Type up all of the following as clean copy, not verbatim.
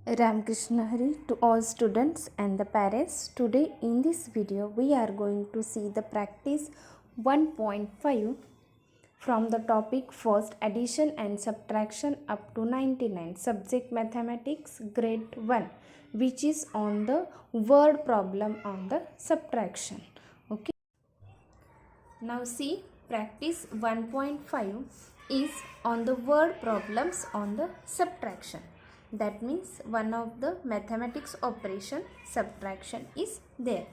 Ramakrishna Hari to all students and the parents. Today in this video we are going to see the practice 1.5 from the topic first addition and subtraction up to 99, subject mathematics grade 1, which is on the word problem on the subtraction. Okay. Now see, practice 1.5 is on the word problems on the subtraction. That means one of the mathematics operation subtraction is there.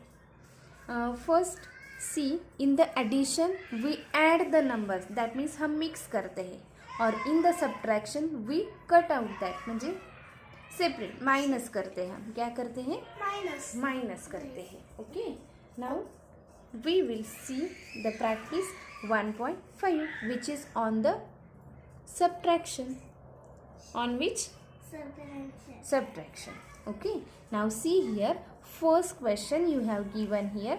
First see, in the addition we add the numbers, that means हम mix करते हैं, और in the subtraction we cut out that, म्हणजे separate minus करते हैं. हम क्या करते हैं? minus करते हैं. Okay. Now we will see the practice 1.5 which is on the subtraction. On which? Subtraction. Okay. Now see here, first question you have given here,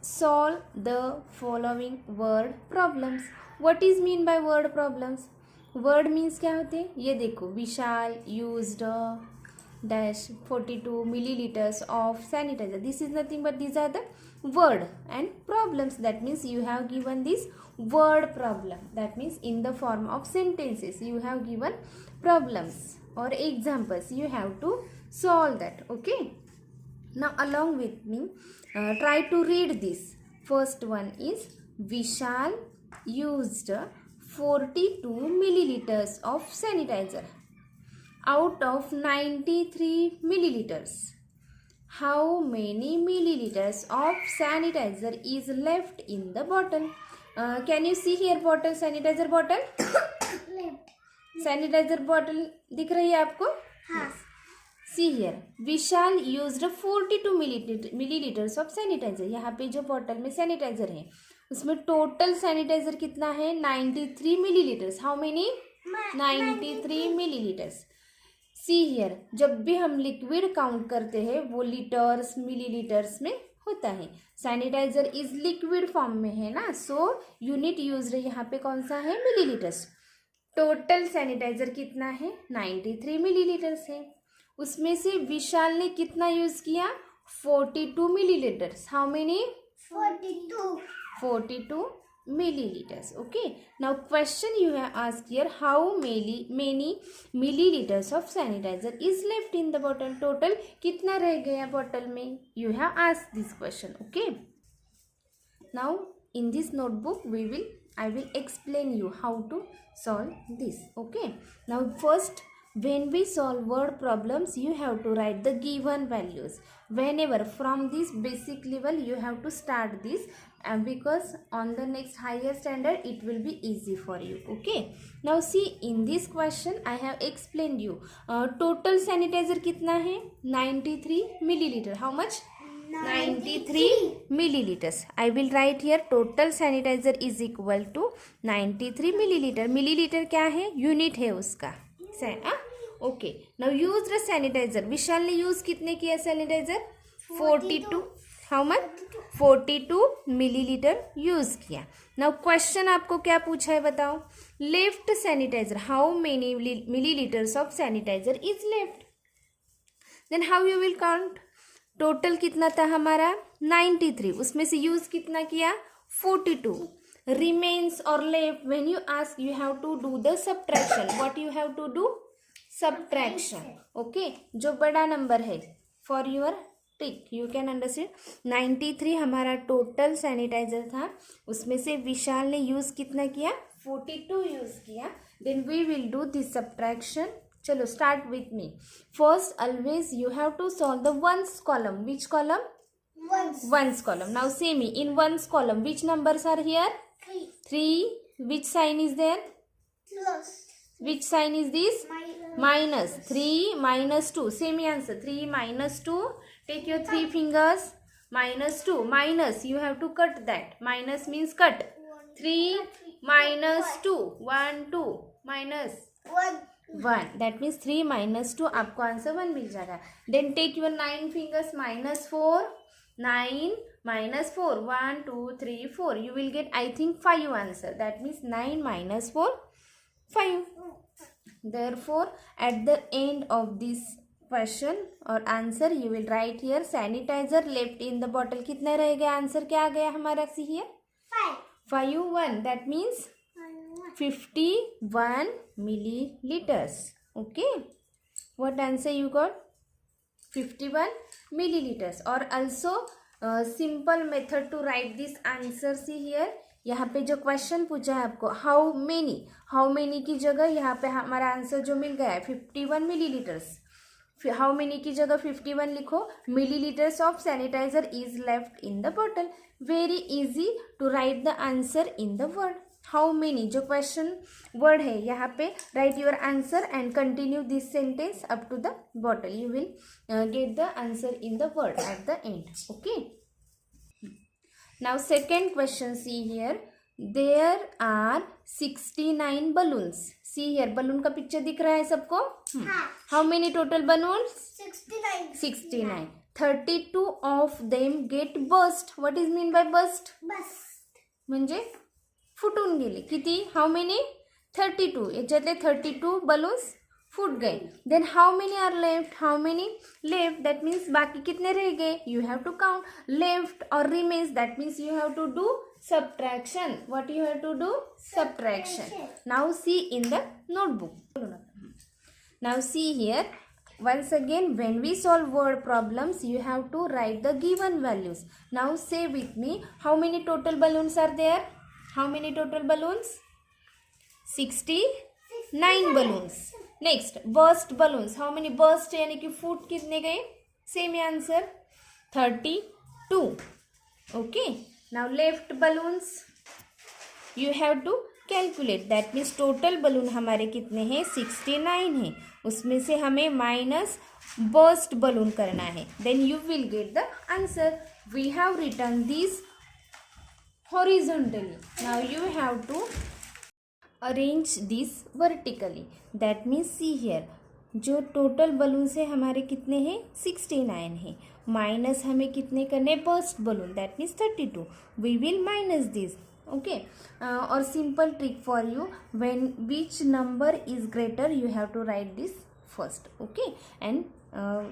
solve the following word problems. What is mean by word problems? Word means क्या होते हैं? ये देखो, विशाल used dash 42 milliliters of sanitizer. This is nothing but these are the word, and problems, that means you have given this word problem. That means in the form of sentences you have given problems or examples, you have to solve that. Okay. Now along with me, try to read this. First one is Vishal used 42 milliliters of sanitizer out of 93 milliliters. How many milliliters of sanitizer is left in the bottle? Can you see here bottle, sanitizer bottle? Sanitizer bottle दिख रही है आपको? हाँ. See here, Vishal used 42 milliliters of sanitizer. यहाँ पे जो bottle में sanitiser है उसमें टोटल सैनिटाइजर कितना है? 93 milliliters. How many? 93 milliliters. See here, जब भी हम लिक्विड काउंट करते हैं वो लीटर्स मिलीलीटर्स में होता है. सैनिटाइजर इज लिक्विड फॉर्म में है ना, सो यूनिट यूज यहाँ पे कौन सा है? मिलीलीटर्स. टोटल सैनिटाइजर कितना है? 93 मिलीलीटर्स है. उसमें से विशाल ने कितना यूज किया? 42 millilitres. How many? 42 milliliters. Okay. Now question you have asked here, how many milliliters of sanitizer is left in the bottle? Total कितना रह गया बॉटल में? You have asked this question. Okay. Now in this notebook I will explain you how to solve this. Okay. Now first, when we solve word problems you have to write the given values. Whenever from this basic level you have to start this, because on the next higher standard it will be easy for you. Okay. Now see, in this question I have explained you total sanitizer कितना है? 93 milliliter. How much? 93 milliliters. I will write here total sanitizer is equal to 93 milliliter. Milliliter क्या है? Unit है उसका. Okay. Now use the sanitiser. Vishal ने use कितने किया sanitiser? 42. How much? 42 millilitre use किया. नाउ क्वेश्चन आपको क्या पूछा है बताओ? Left sanitiser. How many millilitres of sanitiser is left? Then how you will count? Total कितना था हमारा? 93. उसमें से यूज कितना किया? 42. रिमेन्स और left. When you ask you have to do the subtraction. What you have to do? Subtraction. Okay. जो बड़ा नंबर है, for your trick you can understand. 93 हमारा टोटल सैनिटाइजर था, उसमें से विशाल ने यूज कितना किया? 42 यूज किया. Then we will do this subtraction. चलो start with me. First always you have to solve the ones column. Which column? Ones column. Now say me, in ones column which numbers are here? 3. Which sign is there? Which sign is this? Minus. 3 minus 2. Same answer. 3 minus 2. Take your 3 fingers. Minus 2. Minus. You have to cut that. Minus means cut. 3 minus 2. 1, 2. Minus 1. That means 3 minus 2. आपको answer 1 मिल जाएगा. Then take your 9 fingers. Minus 4. 9 minus 4. 1, 2, 3, 4. You will get, I think, 5 answer. That means 9 minus 4. 5. Therefore, at the end of this question और answer you will write here sanitiser left in the bottle. कितने रह गया answer क्या आ गया हमारा see here 51. That means 51 milliliters. Okay, what answer you got? 51 milliliters. और also simple method to write this answer. See here, यहाँ पे जो क्वेश्चन पूछा है आपको हाउ मेनी की जगह यहाँ पे हमारा आंसर जो मिल गया है 51 मिलीलीटर्स. हाउ मेनी की जगह 51 लिखो. Millilitres of sanitiser is left in the bottle. Very easy to write the answer in the word. How many जो क्वेश्चन वर्ड है यहाँ पे write your answer and continue this sentence up to the bottle. You will get the answer in the word at the end. Okay. Now second question, see here, there are 69 balloons. See here, balloon का picture दिख रहा है सबको? How many total balloons? 69. 32 of them get burst. What is mean by burst? म्हणजे फुटून गेले. किती? How many? 32. याच्यातले 32 balloons फूट गए. Then how many are left. How many left that means बाकी कितने रह गए. You have to count. Left और remains that means you have to do subtraction. What you have to do? Subtraction. Now see in the notebook. Now see here, once again when we solve word problems you have to write the given values. Now say with me, how many total balloons are there? How many total balloons? 69 balloons. Next burst balloons. How many burst यानी कि फूट कितने गए. Same answer 32. Okay. Now left balloons you have to calculate. That means total balloon हमारे कितने हैं 69 हैं. उसमें से हमें माइनस बर्स्ट बलून करना है. Then you will get the answer. We have written this horizontally. Now you have to arrange this vertically. That means see here, जो टोटल बलून्स है हमारे कितने हैं 69 हैं. माइनस हमें कितने करने burst balloon that means 32. We will minus this. Okay. और simple trick for you, when which number is greater you have to write this first. Okay. And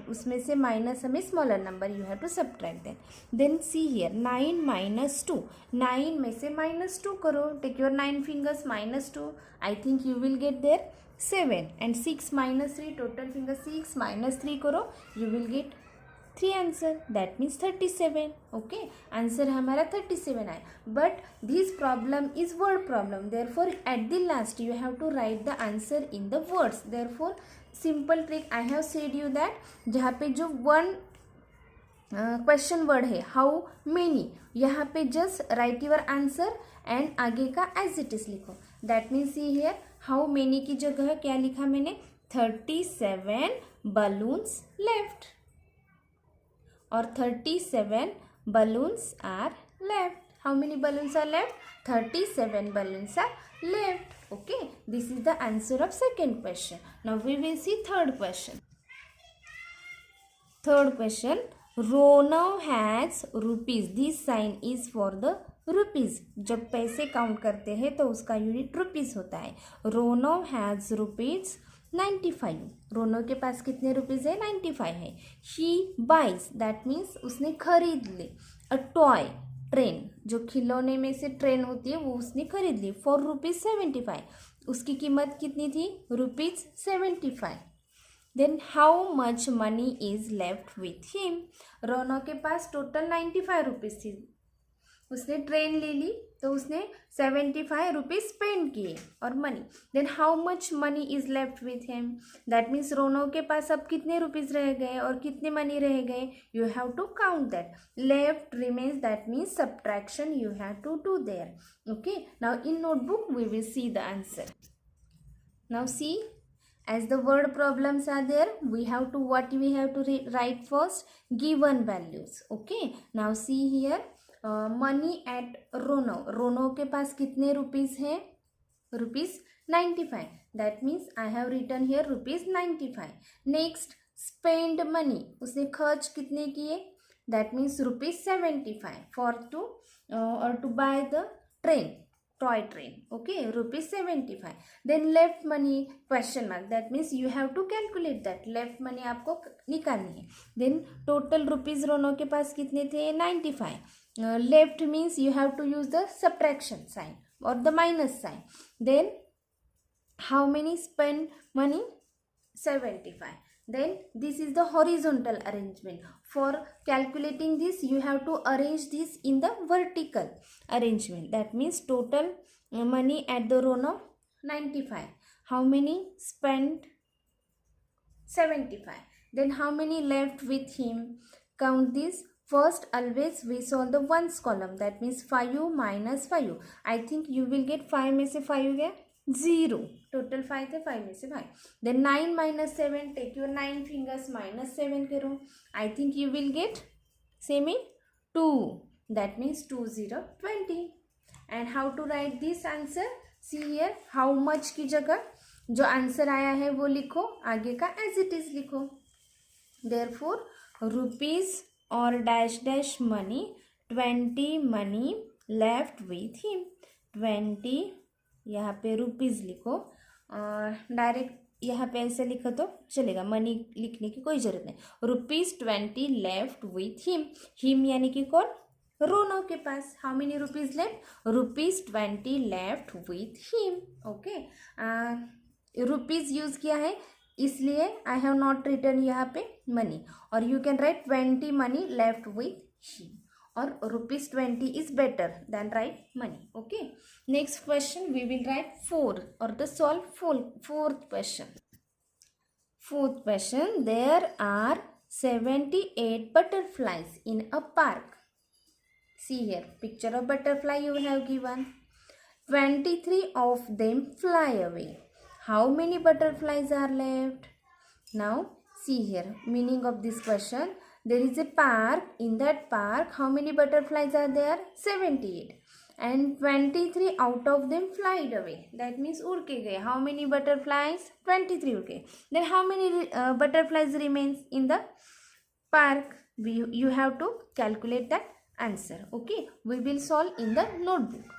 उसमें से माइनस हमें smaller number you have to subtract that. Then see here 9 minus 2. 9 में से -2 करो. Take your 9 fingers -2. I think you will get there 7. And 6 minus 3 total finger 6 minus 3 करो. You will get 3 answer. That means 37. Okay. Answer हमारा 37 आया. But this problem is word problem. Therefore at the last you have to write the answer in the words. Therefore simple trick I have said you that, जहाँ पे जो one question word है how many, यहाँ पे just write your answer and आगे का as it is लिखो. That means see here how many की जगह क्या लिखा मैंने 37 बलून्स लेफ्ट. और 37 balloons are left. How many balloons are left? 37 balloons are left. Okay, this is the answer of second question. Now we will see third question. Third question, Rono has rupees. This sign is for the rupees. जब पैसे count करते हैं तो उसका unit rupees होता है. रोनो has rupees 95. रोनो के पास कितने रुपीज़ है 95 है. ही बाइज दैट मीन्स उसने खरीद ली. अ टॉय ट्रेन, जो खिलौने में से ट्रेन होती है वो उसने खरीद ली फॉर ₹75. उसकी कीमत कितनी थी ₹75. Then how much money is left with him. Rono के पास टोटल 95 रुपीज़ थी. उसने ट्रेन ले ली तो उसने 75 रुपीज़ स्पेंड किए और money. Then how much money is left with him. That means Rono के पास अब कितने रुपीज़ रह गए और कितने मनी रह गए. You have to count that. Left remains that means subtraction you have to do there. Okay. Now in notebook we will see the answer. Now see, as the word problems are there, we have to write first given values. Okay. Now see here, money at Rono. Rono के पास कितने rupees हैं ₹95. That means I have written here ₹95. Next spend money, उसने खर्च कितने किए that means ₹75 for to buy the train. toy train. Okay, rupees 75. Then left money question mark, that means you have to calculate that. left money आपको निकालनी है. Then total rupees रोनो के पास कितने थे? 95. Left means you have to use the subtraction sign or the minus sign. Then how many spend money? 75. Then this is the horizontal arrangement. For calculating this, you have to arrange this in the vertical arrangement. That means total money at the row no 95. How many spent? 75. Then how many left with him? Count this. First, always we solve the ones column. That means 5 minus 5. I think you will get 5 में से 5 गया 0. Total 5 थे, 5 में से 5. Then 9 minus 7. Take your 9 fingers minus 7 करो. I think you will get same in 2. That means 2 0 20. And how to write this answer? See here. How much की जगह जो आंसर आया है वो लिखो, आगे का एज इट इज लिखो. देयरफॉर रुपीज और dash dash money 20 money left with him. 20 यहाँ पे रुपीज लिखो, डायरेक्ट यहाँ पे ऐसे लिखो तो चलेगा, मनी लिखने की कोई जरूरत नहीं. Rupees 20 left with him. Him यानी कि कौन? रोनो के पास. How many rupees left? Rupees 20 left with him. Okay, rupees use किया है इसलिए आई हैव नॉट रिटर्न यहाँ पे मनी. और you can write 20 money left with him, और rupees 20 is better than write money. Okay, next question we will write 4 और the solve fourth question. Fourth question, there are 78 butterflies in a park. See here, picture of butterfly you have given. 23 of them fly away. How many butterflies are left? Now see here, meaning of this question. There is a park. In that park, how many butterflies are there? 78. And 23 out of them flied away. That means उड़ के गए. How many butterflies? 23 उड़ गए. Then how many butterflies remains in the park? You have to calculate that answer. Okay, we will solve in the notebook.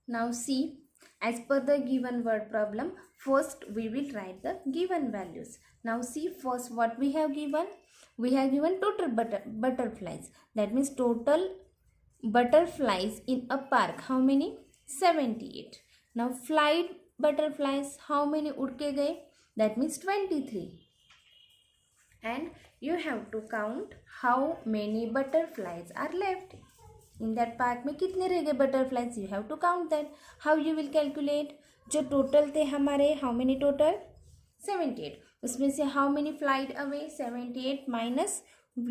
Now see, as per the given word problem, first we will write the given values. Now see, first what we have given? We have given total butterflies. That means total butterflies in a park. How many? 78. Now flight butterflies, how many उड़ के गए? That means 23. And you have to count how many butterflies are left. In that park में कितने रह गए butterflies? You have to count that. How you will calculate? जो total थे हमारे, how many total? 78. उसमें से how many flight away? 78 minus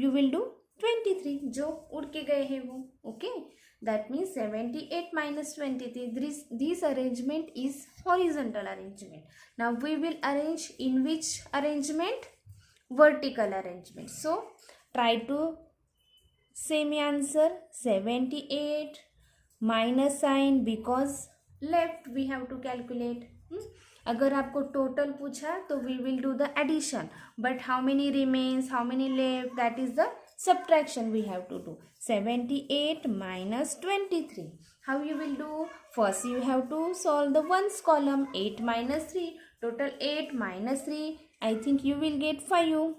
you will do 23 जो उड़ के गए हैं वो. Okay, that means 78 minus 23. This arrangement is horizontal arrangement. Now we will arrange in which arrangement? Vertical arrangement. So try to same answer. 78 minus sign because left we have to calculate. अगर आपको total पूछा तो we will do the addition, but how many remains, how many left, that is the subtraction we have to do. 78 minus 23. How you will do? First you have to solve the ones column. 8 minus 3. Total 8 minus 3. I think you will get 5.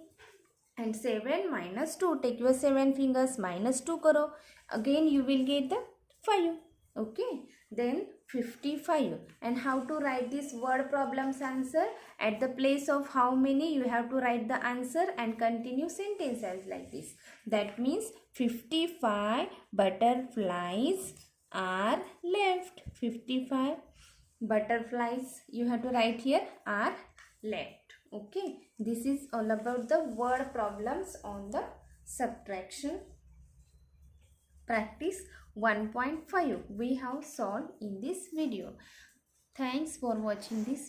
And 7 minus 2. Take your 7 fingers minus 2 karo. Again you will get the 5. Okay. Then 55. And how to write this word problems answer? At the place of how many you have to write the answer and continue sentence as like this. That means 55 butterflies are left. 55 butterflies you have to write here are left. Okay, this is all about the word problems on the subtraction practice 1.5 we have solved in this video. Thanks for watching this.